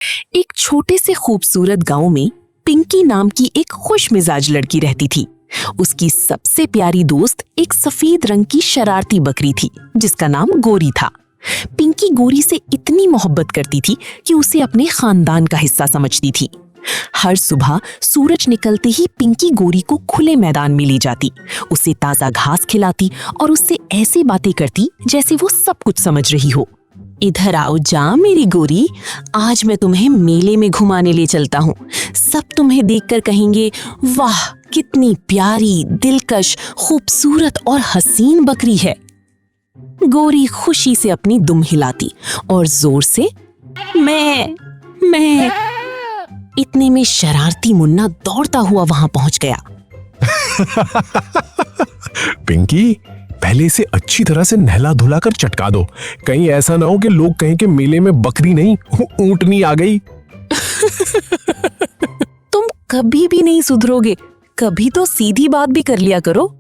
एक छोटे से खूबसूरत गांव में पिंकी नाम की एक खुश मिजाज लड़की रहती थी। उसकी सबसे प्यारी दोस्त एक सफेद रंग की शरारती बकरी थी जिसका नाम गोरी था। पिंकी गोरी से इतनी मोहब्बत करती थी कि उसे अपने खानदान का हिस्सा समझती थी। हर सुबह सूरज निकलते ही पिंकी गोरी को खुले मैदान में ले जाती, उसे ताजा घास खिलाती और उससे ऐसी बातें करती जैसे वो सब कुछ समझ रही हो। इधर आओ जा मेरी गोरी, आज मैं तुम्हें मेले में घुमाने ले चलता हूँ। सब तुम्हें देखकर कहेंगे, वाह कितनी प्यारी, दिलकश, खूबसूरत और हसीन बकरी है। गोरी खुशी से अपनी दुम हिलाती और जोर से मैं इतने में शरारती मुन्ना दौड़ता हुआ वहां पहुंच गया। पिंकी, पहले इसे अच्छी तरह से नहला धुला कर चटका दो, कहीं ऐसा ना हो कि लोग कहें कि मेले में बकरी नहीं ऊंटनी आ गई। तुम कभी भी नहीं सुधरोगे, कभी तो सीधी बात भी कर लिया करो।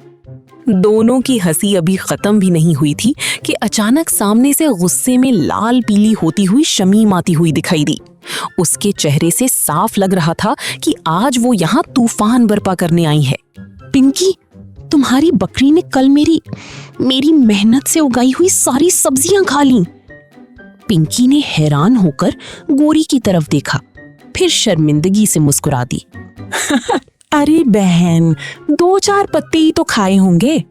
दोनों की हंसी अभी खत्म भी नहीं हुई थी कि अचानक सामने से गुस्से में लाल पीली होती हुई शमीम आती हुई दिखाई दी। उसके चेहरे से साफ लग रहा था कि आज वो यहाँ तूफान बर्पा करने आई है। पिंकी, तुम्हारी बकरी ने कल मेरी मेहनत से उगाई हुई सारी सब्जियां खा लीं। पिंकी ने हैरान होकर गोरी की तरफ देखा, फिर शर्मिंदगी से मुस्कुरा दी। अरे बहन, 2-4 पत्ते ही तो खाए होंगे।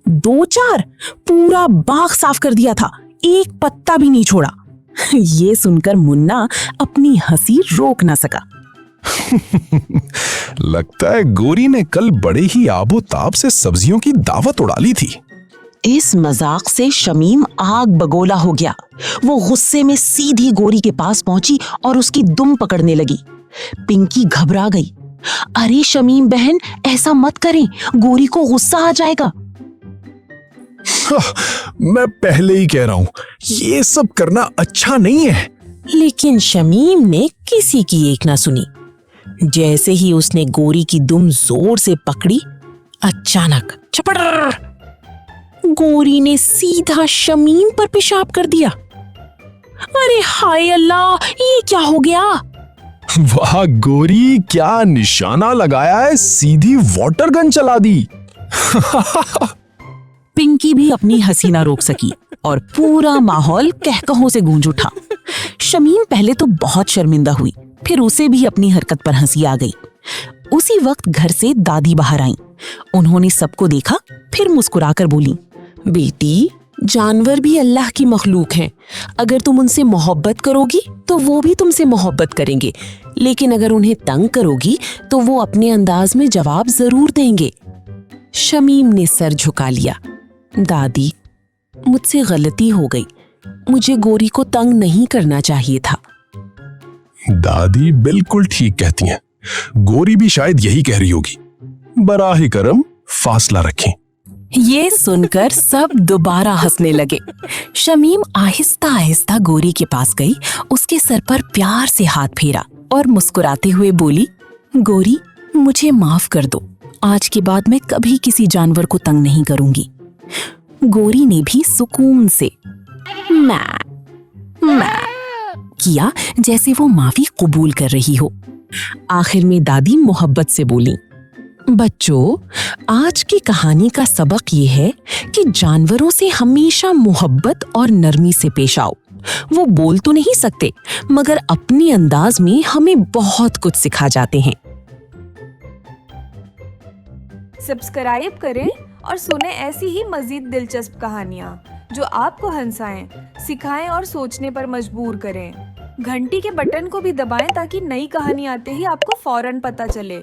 2-4? पूरा बाग साफ कर दिया था, एक पत्ता भी नहीं छोड़ा। ये सुनकर मुन्ना अपनी हंसी रोक ना सका। लगता है गोरी ने कल बड़े ही आबोताब से सब्जियों की दावत उड़ा ली थी। इस मजाक से शमीम आग बगोला हो गया। वो गुस्से में सीधी गोरी के पास पहुंची और उसकी दुम पकड़ने लगी। पिंकी घबरा गई। अरे शमीम बहन, ऐसा मत करें, गोरी को गुस्सा आ जाएगा। मैं पहले ही कह रहा हूं, ये सब करना अच्छा नहीं है। लेकिन शमीम ने किसी की एक ना सुनी। जैसे ही उसने गोरी की दुम जोर से पकड़ी, अचानक चपड़, गोरी ने सीधा शमीम पर पेशाब कर दिया। अरे हाय अल्लाह, ये क्या हो गया? वाह गोरी, क्या निशाना लगाया है, सीधी वाटर गन चला दी। पिंकी भी अपनी हंसी ना रोक सकी और पूरा माहौल कहकहों से गूंज उठा। शमीम पहले तो बहुत शर्मिंदा हुई, फिर उसे भी अपनी हरकत पर हंसी आ गई। उसी वक्त घर से दादी बाहर आईं। उन्होंने सबको देखा, फिर मुस्कुराकर बोली, बेटी, जानवर भी अल्लाह की मखलूक हैं। अगर तुम उनसे मोहब्बत करोगी तो वो भी तुमसे मोहब्बत करेंगे, लेकिन अगर उन्हें तंग करोगी तो वो अपने अंदाज में जवाब जरूर देंगे। शमीम ने सर झुका लिया। दादी, मुझसे गलती हो गई, मुझे गोरी को तंग नहीं करना चाहिए था। दादी बिल्कुल ठीक कहती हैं, गोरी भी शायद यही कह रही होगी। बराहे करम फासला रखें। ये सुनकर सब दोबारा हंसने लगे। शमीम आहिस्ता आहिस्ता गोरी के पास गई, उसके सर पर प्यार से हाथ फेरा और मुस्कुराते हुए बोली, गोरी, मुझे माफ कर दो, आज के बाद मैं कभी किसी जानवर को तंग नहीं करूंगी। गोरी ने भी सुकून से मैं किया, जैसे वो माफी कबूल कर रही हो। आखिर में दादी मोहब्बत से बोली, बच्चों, आज की कहानी का सबक ये है कि जानवरों से हमेशा मोहब्बत और नरमी से पेश आओ। वो बोल तो नहीं सकते, मगर अपने अंदाज में हमें बहुत कुछ सिखा जाते हैं। सब्सक्राइब करें और सुने ऐसी ही मजीद दिलचस्प कहानियाँ जो आपको हंसाएं, सिखाएं और सोचने पर मजबूर करें। घंटी के बटन को भी दबाएं ताकि नई कहानी आते ही आपको फौरन पता चले।